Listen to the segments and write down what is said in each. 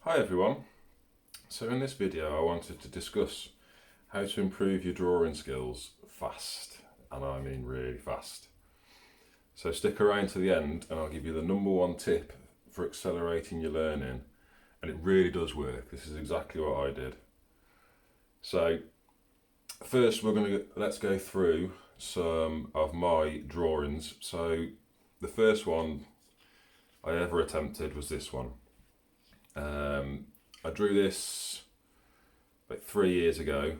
Hi everyone. So in this video I wanted to discuss how to improve your drawing skills fast, and I mean really fast. So stick around to the end and I'll give you the number one tip for accelerating your learning, and it really does work. This is exactly what I did. So first let's go through some of my drawings. So the first one I ever attempted was this one. I drew this like 3 years ago,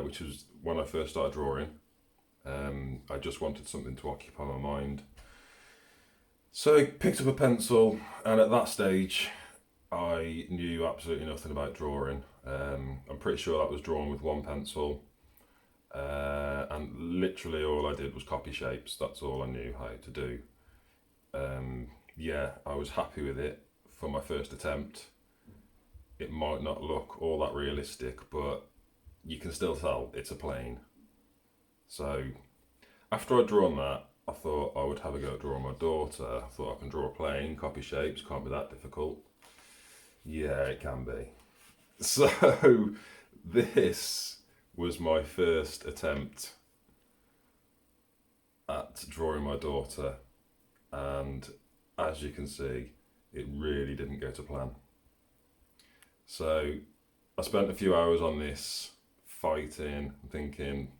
which was when I first started drawing. I just wanted something to occupy my mind. So I picked up a pencil, and at that stage, I knew absolutely nothing about drawing. I'm pretty sure that was drawn with one pencil, and literally all I did was copy shapes. That's all I knew how to do. Yeah, I was happy with it for my first attempt. It might not look all that realistic, but you can still tell it's a plane. So after I'd drawn that, I thought I would have a go at drawing my daughter. I thought I can draw a plane, copy shapes, can't be that difficult. Yeah, it can be. So this was my first attempt at drawing my daughter, and as you can see, it really didn't go to plan. So I spent a few hours on this, fighting, thinking,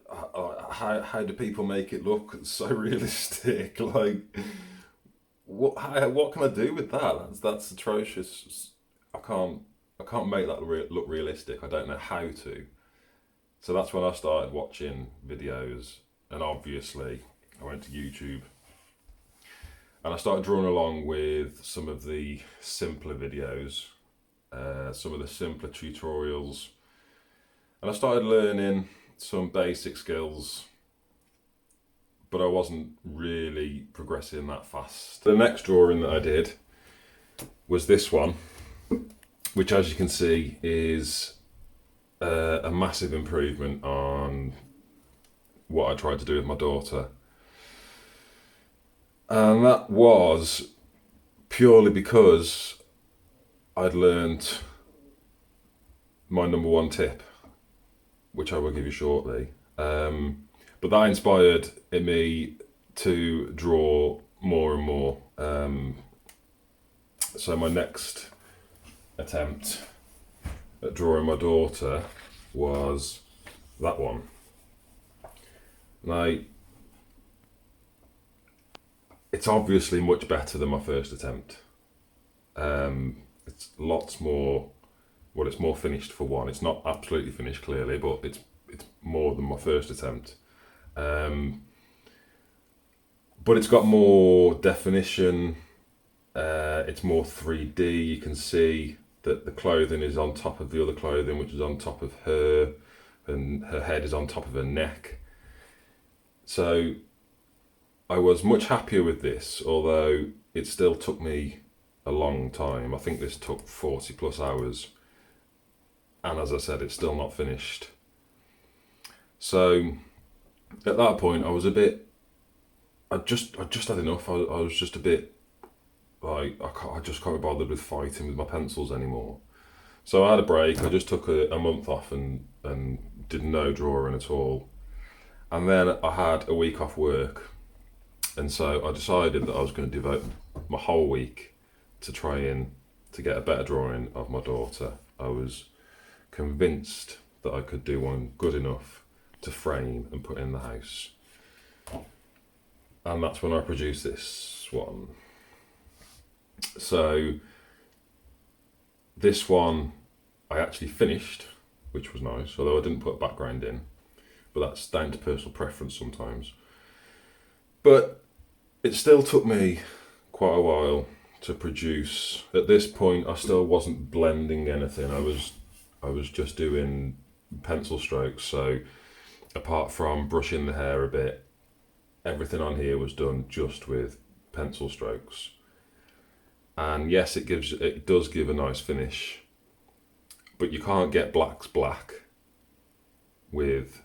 how do people make it look so realistic? Like, what can I do with that? That's atrocious. I can't make that look realistic. I don't know how to. So that's when I started watching videos, and obviously I went to YouTube and I started drawing along with some of the simpler videos, some of the simpler tutorials, and I started learning some basic skills, but I wasn't really progressing that fast. The next drawing that I did was this one, which, as you can see, is a massive improvement on what I tried to do with my daughter. And that was purely because I'd learned my number one tip, which I will give you shortly. But that inspired in me to draw more and more. So my next attempt at drawing my daughter was that one. Now, it's obviously much better than my first attempt. It's lots more, well, it's more finished for one. It's not absolutely finished clearly, but it's more than my first attempt. But it's got more definition. It's more 3D. You can see that the clothing is on top of the other clothing, which is on top of her, and her head is on top of her neck. So I was much happier with this, although it still took me a long time. I think this took 40 plus hours. And as I said, it's still not finished. So at that point, I was a bit, I just had enough. I was just a bit like, I just can't be bothered with fighting with my pencils anymore. So I had a break. I just took a month off and did no drawing at all. And then I had a week off work. And so I decided that I was going to devote my whole week to trying to get a better drawing of my daughter. I was convinced that I could do one good enough to frame and put in the house. And that's when I produced this one. So this one I actually finished, which was nice, although I didn't put a background in, but that's down to personal preference sometimes. But it still took me quite a while to produce. At this point, I still wasn't blending anything. I was just doing pencil strokes. So apart from brushing the hair a bit, everything on here was done just with pencil strokes. And yes, it does give a nice finish, but you can't get blacks black with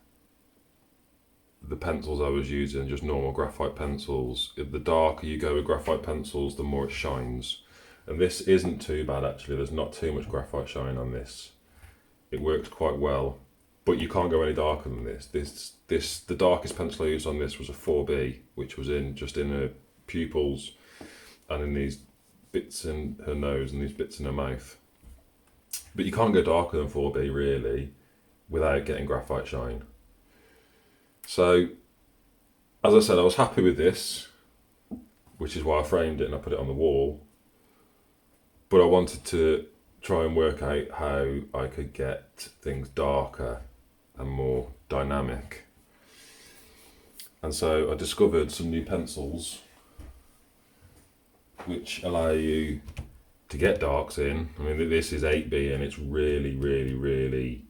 the pencils I was using, just normal graphite pencils. The darker you go with graphite pencils, the more it shines. And this isn't too bad actually. There's not too much graphite shine on this. It works quite well, but you can't go any darker than this. The darkest pencil I used on this was a 4B, which was just in her pupils and in these bits in her nose and these bits in her mouth. But you can't go darker than 4B really without getting graphite shine. So, as I said, I was happy with this, which is why I framed it and I put it on the wall. But I wanted to try and work out how I could get things darker and more dynamic. And so I discovered some new pencils which allow you to get darks in. I mean, this is 8B and it's really, really, really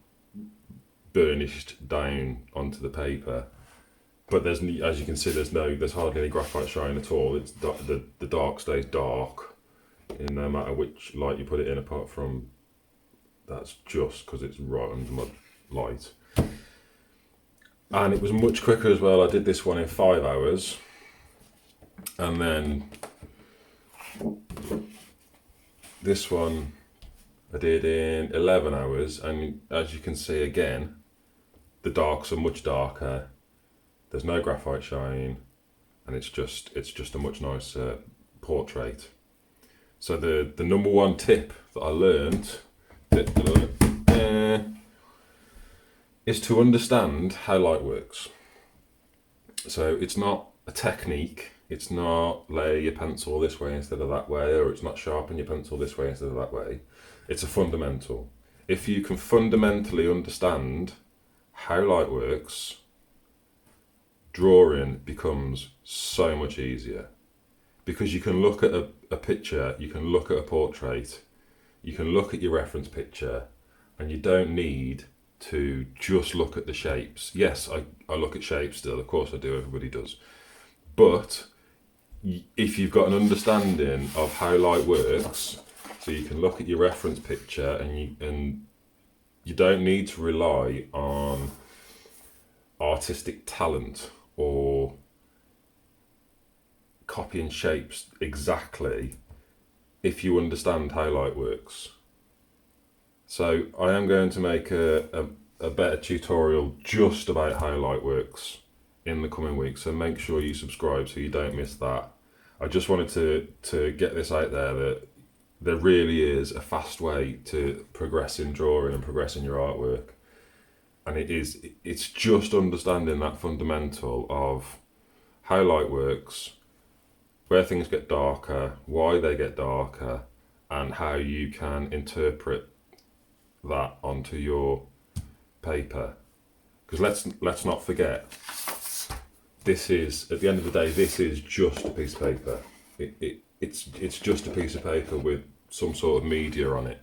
burnished down onto the paper. But there's, as you can see, there's hardly any graphite shine at all. It's the dark stays dark in no matter which light you put it in, apart from that's just because it's right under my light. And it was much quicker as well. I did this one in 5 hours, and then this one I did in 11 hours. And as you can see again, the darks are much darker. There's no graphite shine, and it's just a much nicer portrait. So the number one tip that I learned is to understand how light works. So it's not a technique. It's not lay your pencil this way instead of that way, or it's not sharpen your pencil this way instead of that way. It's a fundamental. If you can fundamentally understand how light works, drawing becomes so much easier. Because you can look at a picture, you can look at a portrait, you can look at your reference picture, and you don't need to just look at the shapes. Yes, I look at shapes still, of course I do, everybody does. But if you've got an understanding of how light works, so you can look at your reference picture and you don't need to rely on artistic talent or copying shapes exactly if you understand how light works. So I am going to make a better tutorial just about how light works in the coming weeks, so make sure you subscribe so you don't miss that. I just wanted to get this out there that there really is a fast way to progress in drawing and progress in your artwork. And it's just understanding that fundamental of how light works, where things get darker, why they get darker, and how you can interpret that onto your paper. Because let's not forget, this is, at the end of the day, this is just a piece of paper. It's just a piece of paper with some sort of media on it.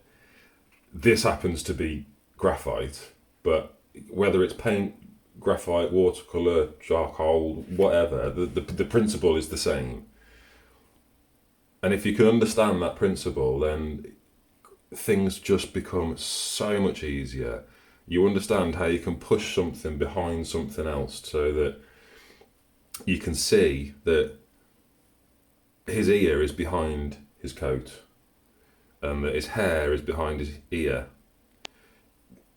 This happens to be graphite, but whether it's paint, graphite, watercolour, charcoal, whatever, the principle is the same. And if you can understand that principle, then things just become so much easier. You understand how you can push something behind something else so that you can see that his ear is behind his coat and that his hair is behind his ear.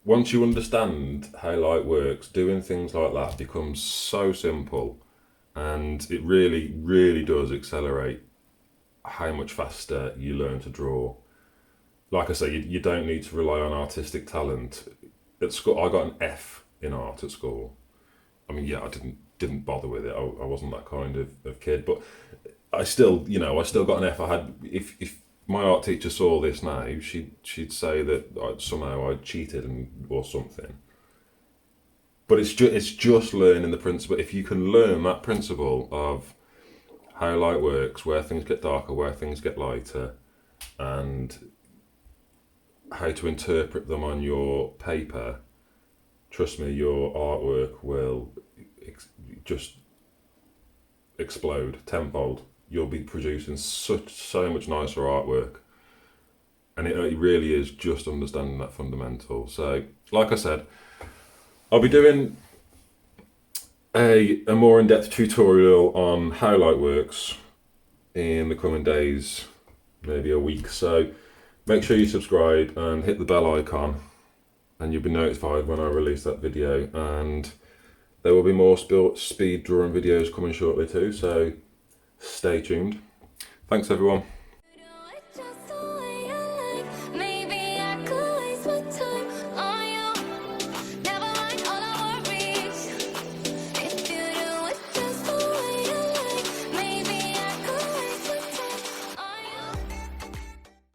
Once you understand how light works, doing things like that becomes so simple, and it really, really does accelerate how much faster you learn to draw. Like I say, you don't need to rely on artistic talent. At school, I got an F in art at school. I mean, yeah, I didn't bother with it. I wasn't that kind of kid, but I still got an F. If my art teacher saw this now, she'd say that somehow I cheated or something. But it's just learning the principle. If you can learn that principle of how light works, where things get darker, where things get lighter, and how to interpret them on your paper, trust me, your artwork will just explode tenfold. You'll be producing so much nicer artwork, and it really is just understanding that fundamental. So, like I said, I'll be doing a more in-depth tutorial on how light works in the coming days, maybe a week. So make sure you subscribe and hit the bell icon, and you'll be notified when I release that video. And there will be more speed drawing videos coming shortly too, so stay tuned. Thanks everyone.